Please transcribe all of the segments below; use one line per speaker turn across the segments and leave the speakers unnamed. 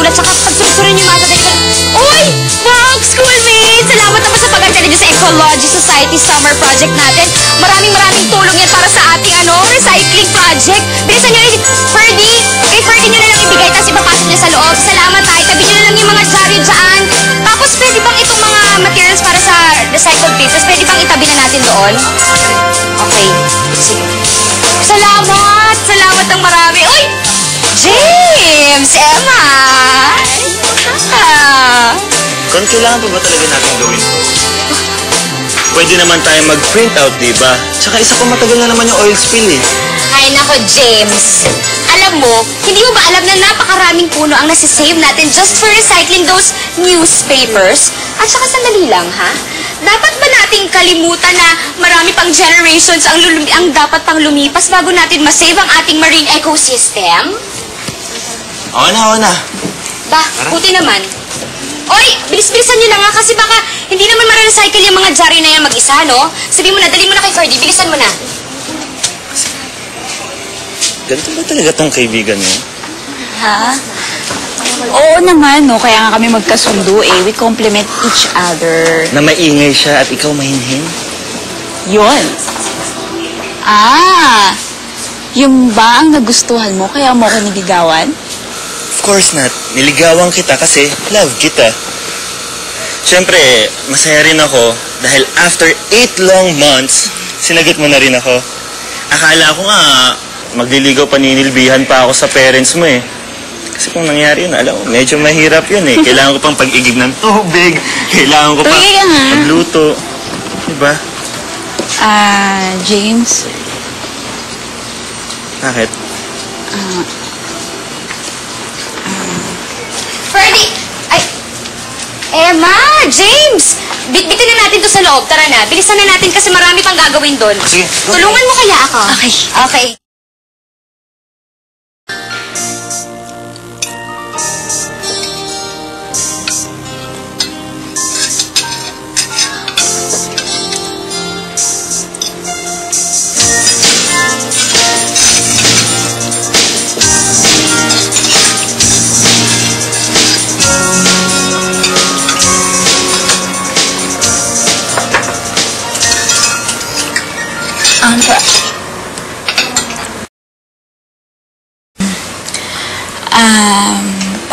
pagsusulat, saka pagsusurin yung mga tatay. Uy! Mga schoolmates! Salamat naman sa pag-attend sa Ecology Society Summer Project natin. Maraming tulong yan para sa ating recycling project. Bilisan nyo rin, Ferdy! Kay Ferdy nyo na lang ibigay, tapos ipapasok niya sa loob. Salamat tayo. Tabi nyo na lang yung mga dyaryo dyan. Tapos pwede bang itong mga materials para sa recycled pieces, pwede bang itabi na natin doon? Okay. Sige. Salamat! Salamat ng marami. Uy! James! Emma!
Kung kailangan pa ba talaga natin gawin to? Pwede naman tayo mag-print out, diba? Tsaka isa pa matagal na naman yung oil spill eh.
Ay nako, James. Alam mo, hindi mo ba alam na napakaraming puno ang nasisave natin just for recycling those newspapers? At saka sandali lang, ha? Dapat ba nating kalimutan na marami pang generations ang dapat pang lumipas bago natin masave ang ating marine ecosystem?
Oo na.
Ba, buti naman. Oy, bilis-bilisan nyo lang nga kasi baka hindi naman ma-recycle yung mga dyaryo na yan mag-isa, no? Sabihin mo na, dali mo na kay Ferdy, bilisan mo na.
Ganito ba talaga tong kaibigan mo?
Ha? Oo naman, no? Kaya nga kami magkasundo eh. We complement each other.
Na maingay siya at ikaw mahinhin?
Yun. Yung ba ang nagustuhan mo kaya mo ako niligawan?
Of course not. Niligawan kita kasi love kita. Siyempre, masaya rin ako dahil after 8 long months, sinagot mo na rin ako. Akala ko nga, magliligaw paninilbihan pa ako sa parents mo eh. Kasi kung nangyari yun, alam mo, medyo mahirap yun eh. Kailangan ko pang pag-igib ng tubig. Kailangan ko pang magluto. Diba?
James?
Bakit?
Ferdy! Ay! Emma! James! Bitbitin na natin to sa loob. Tara na. Bilisan na natin kasi marami pang gagawin doon.
Sige.
Tulungan mo kaya ako.
Okay.
Okay.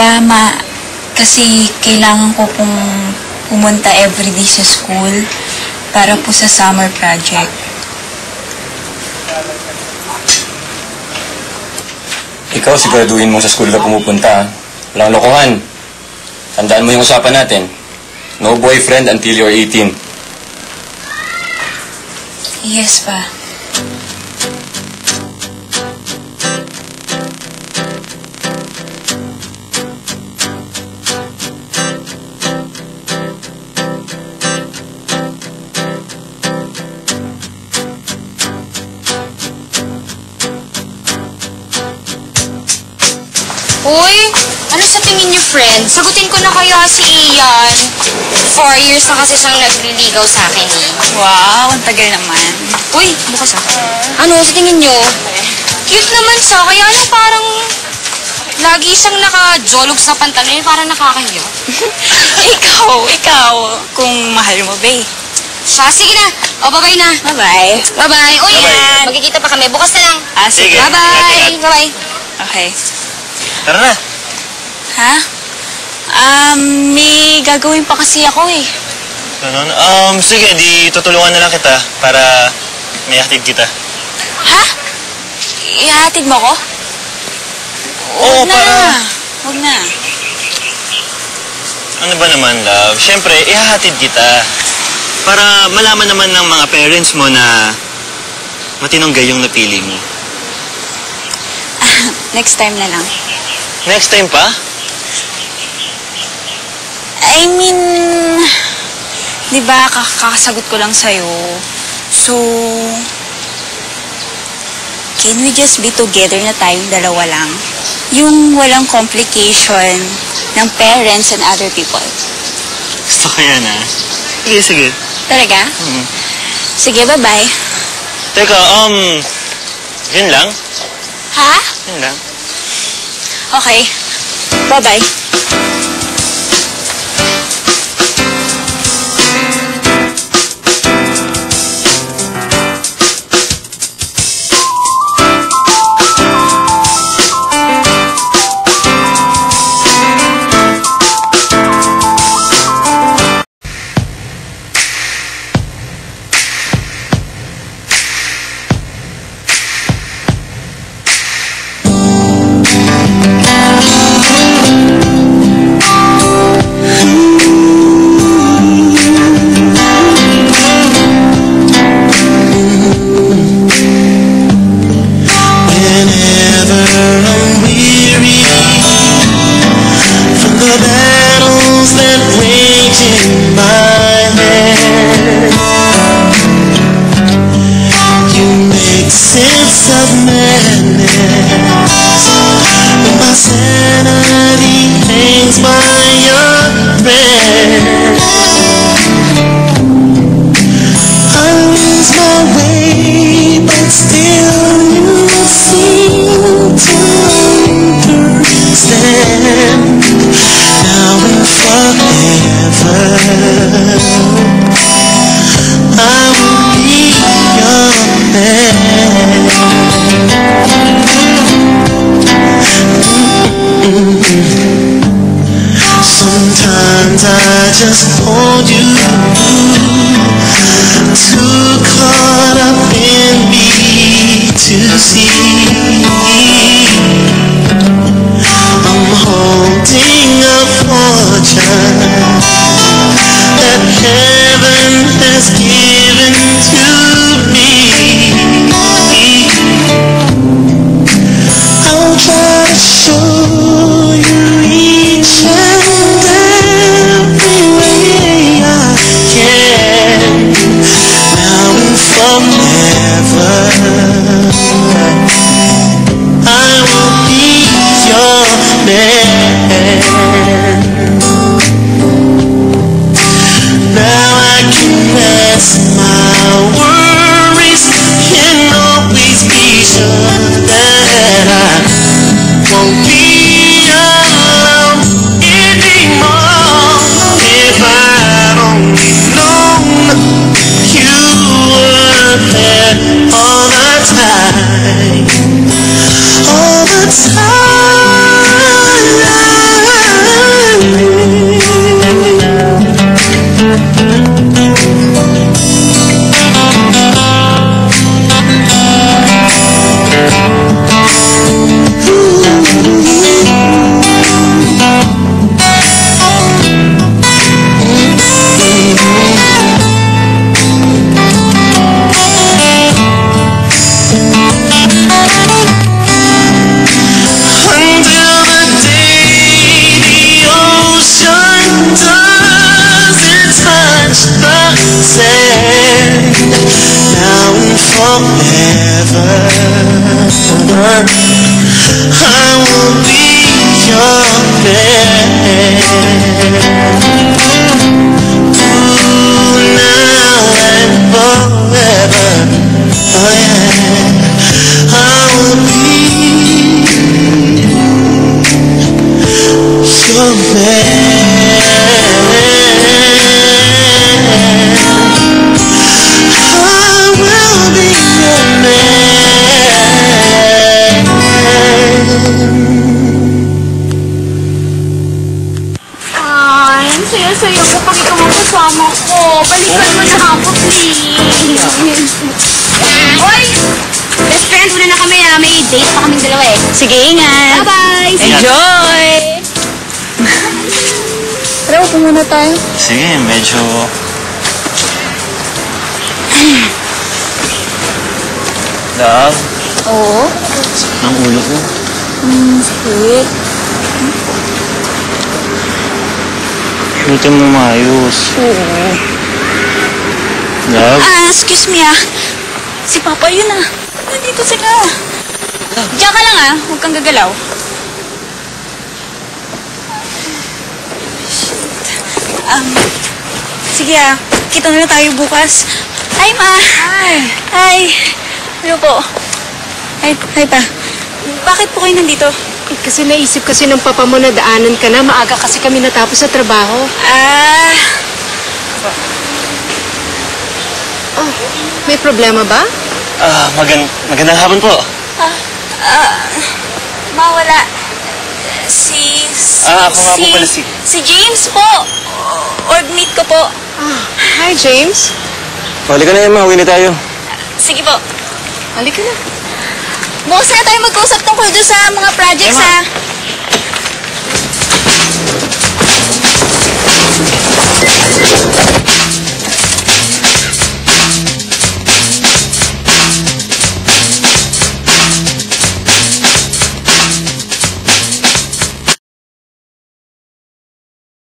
Tama. Kasi kailangan ko pong pumunta everyday sa school para po sa summer project.
Ikaw, siguraduhin mo sa school ka pumupunta. Walang lokohan. Tandaan mo yung usapan natin. No boyfriend until you're 18.
Yes, pa.
Uy, ano sa tingin niyo, friend? Sagutin ko na kaya si Ian. 4 years na kasi siyang nagliligaw sa akin eh.
Wow, ang tagal naman.
Uy, bukas ah. Ano, sa tingin niyo? Cute naman siya, kaya lang parang lagi siyang nakajolog sa pantalon, parang nakakahiya.
ikaw, kung mahal mo, babe.
Siya, sige na. O, bye-bye na.
Bye-bye.
Bye-bye. Uy,
Bye-bye.
magkikita pa kami. Bukas na lang.
Sige.
Bye-bye. Bye-bye.
Okay.
Tara na.
Ha? May gagawin pa kasi ako eh.
Ganun? Sige, di tutulungan na lang kita para may hatid kita.
Ha? Ihatid mo ko?
Oo, para...
Huwag na.
Ano ba naman, love? Siyempre, ihahatid kita. Para malaman naman ng mga parents mo na matinong gayong napili mo.
Next time na lang.
Next time pa?
I mean, di ba, kakasagot ko lang sa'yo. So, can we just be together na tayong dalawa lang? Yung walang complication ng parents and other people.
Gusto ko yan, ha? Sige, sige.
Talaga? Sige, bye-bye.
Teka, yun lang?
Ha?
Yun lang.
Okay. Bye-bye.
of madness. My sanity hangs by your thread. I lose my way, but still you seem to understand. Now and forever, I will be your man. Sometimes I just hold you, too caught up in me to see. I'm holding a fortune that heaven has given to me. I'll try to show you each and every way I can. Now and forever, I will be your man. Now I can rest my worries, can always be sure that I won't be alone anymore. If I'd only known you were there all the time, all the time. Now and forever, I will be your man. Ooh, now and forever, oh yeah, I will be your man.
Saya ko pag ikaw ang kasama ko. Balikan mo na ako, please. Oy! Best friend, muna na kami ha. May date pa kaming dalawa eh.
Sige, ingat.
Bye-bye!
Enjoy!
Tara, upo muna tayo.
Sige, medyo... Love,
Oo?
ang ulo ko.
Sweet.
Buti mo maayos.
Oo.
Love?
Excuse me Si Papa yun Nandito sila. Diyan ka lang huwag kang gagalaw. Sige kita na lang tayo bukas. Hi, Ma. Hi. Hello po. Hi pa. Bakit po kayo nandito?
Kasi naisip kasi ng papa mo na daanan ka na. Maaga kasi kami natapos sa trabaho. Oh, may problema ba?
Magandang hapon po.
Mawala.
Ako nga po pala
Si James po. Org meet ko po.
Hi, James.
Halika na, Emma. Uwi na tayo.
Sige po.
Halika na.
Bukas na tayo mag-usap tungkol doon sa mga projects,
Emma.